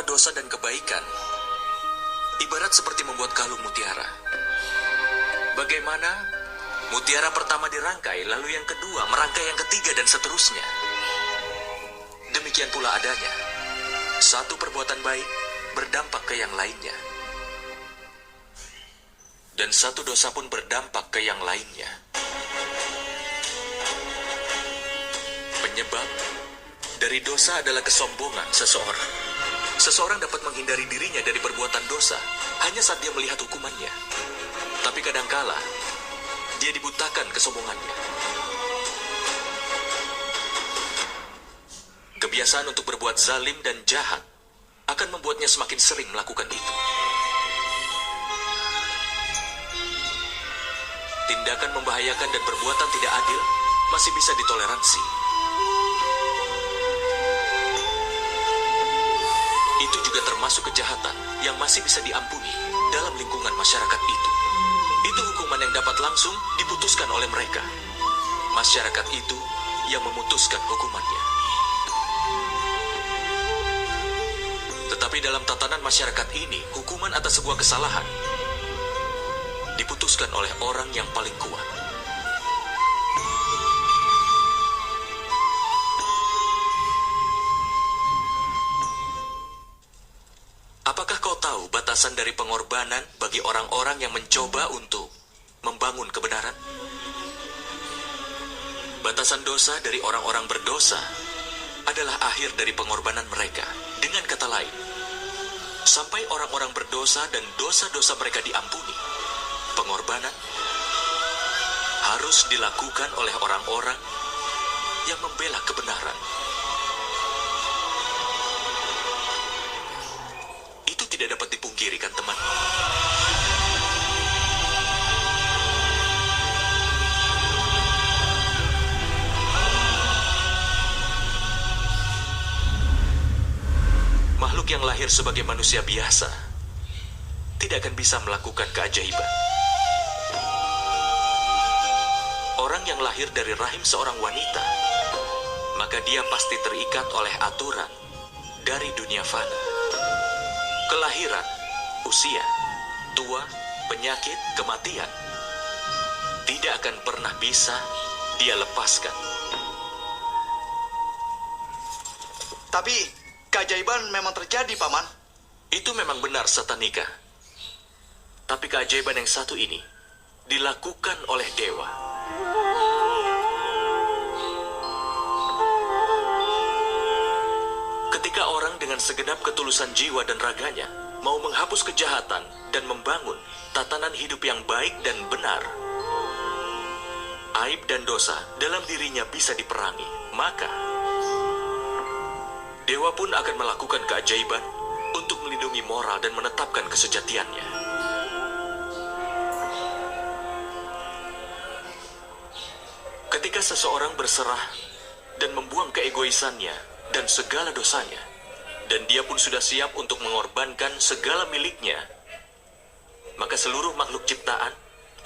dosa dan kebaikan ibarat seperti membuat kalung mutiara. Bagaimana mutiara pertama dirangkai, lalu yang kedua merangkai yang ketiga, dan seterusnya. Demikian pula adanya. Satu perbuatan baik berdampak ke yang lainnya. Dan satu dosa pun berdampak ke yang lainnya. Penyebab dari dosa adalah kesombongan seseorang. Seseorang dapat menghindari dirinya dari perbuatan dosa hanya saat dia melihat hukumannya. Tapi kadangkala dia dibutakan kesombongannya. Kebiasaan untuk berbuat zalim dan jahat akan membuatnya semakin sering melakukan itu. Tindakan membahayakan dan perbuatan tidak adil masih bisa ditoleransi. Itu juga termasuk kejahatan yang masih bisa diampuni dalam lingkungan masyarakat itu. Itu hukuman yang dapat langsung diputuskan oleh mereka. Masyarakat itu yang memutuskan hukumannya. Tetapi dalam tatanan masyarakat ini, hukuman atas sebuah kesalahan diputuskan oleh orang yang paling kuat. Apakah kau tahu batasan dari pengorbanan bagi orang-orang yang mencoba untuk membangun kebenaran? Batasan dosa dari orang-orang berdosa adalah akhir dari pengorbanan mereka. Dengan kata lain, sampai orang-orang berdosa dan dosa-dosa mereka diampuni, pengorbanan harus dilakukan oleh orang-orang yang membela kebenaran. Itu tidak dapat dipungkiri, kan, teman? Makhluk yang lahir sebagai manusia biasa tidak akan bisa melakukan keajaiban. Orang yang lahir dari rahim seorang wanita, maka dia pasti terikat oleh aturan dari dunia fana. Kelahiran, usia, tua, penyakit, kematian tidak akan pernah bisa dia lepaskan. Tapi keajaiban memang terjadi, Paman. Itu memang benar, Satanika. Tapi keajaiban yang satu ini dilakukan oleh dewa. Ketika orang dengan segenap ketulusan jiwa dan raganya mau menghapus kejahatan dan membangun tatanan hidup yang baik dan benar, aib dan dosa dalam dirinya bisa diperangi. Maka dewa pun akan melakukan keajaiban untuk melindungi moral dan menetapkan kesejatiannya. Ketika seseorang berserah dan membuang keegoisannya dan segala dosanya, dan dia pun sudah siap untuk mengorbankan segala miliknya, maka seluruh makhluk ciptaan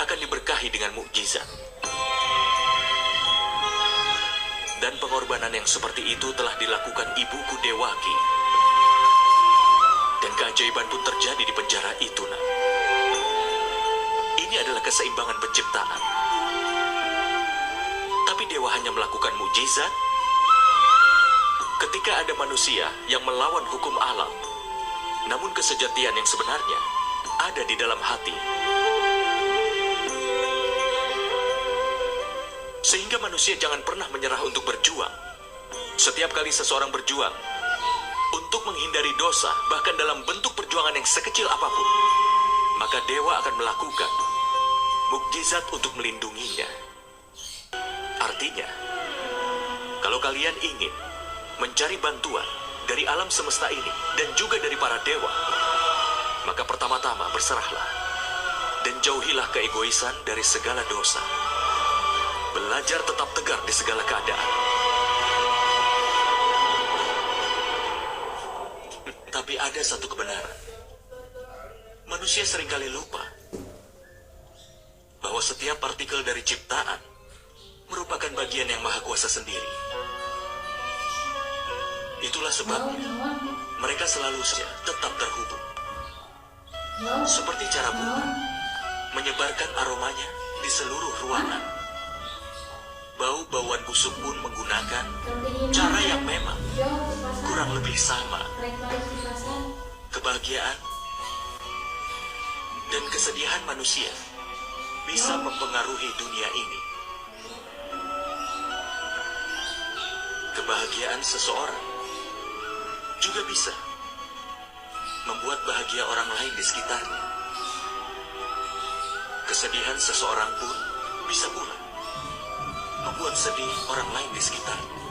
akan diberkahi dengan mukjizat. Dan pengorbanan yang seperti itu telah dilakukan ibuku Dewaki. Dan keajaiban pun terjadi di penjara itu, nak. Ini adalah keseimbangan penciptaan. Tapi dewa hanya melakukan mukjizat ketika ada manusia yang melawan hukum alam. Namun kesejatian yang sebenarnya ada di dalam hati. Sehingga manusia jangan pernah menyerah untuk berjuang. Setiap kali seseorang berjuang untuk menghindari dosa, bahkan dalam bentuk perjuangan yang sekecil apapun, maka dewa akan melakukan mukjizat untuk melindunginya. Artinya, kalau kalian ingin mencari bantuan dari alam semesta ini dan juga dari para dewa, maka pertama-tama berserahlah dan jauhilah keegoisan dari segala dosa. Belajar tetap tegar di segala keadaan. Tapi ada satu kebenaran. Manusia seringkali lupa bahwa setiap partikel dari ciptaan merupakan bagian yang Maha Kuasa sendiri. Itulah sebabnya mereka selalu saja tetap terhubung. Seperti cara bunga menyebarkan aromanya di seluruh ruangan. Bau-bauan busuk pun menggunakan cara yang memang kurang lebih sama. Kebahagiaan dan kesedihan manusia bisa mempengaruhi dunia ini. Kebahagiaan seseorang juga bisa membuat bahagia orang lain di sekitarnya. Kesedihan seseorang pun bisa pula membuat sedih orang lain di sekitarnya.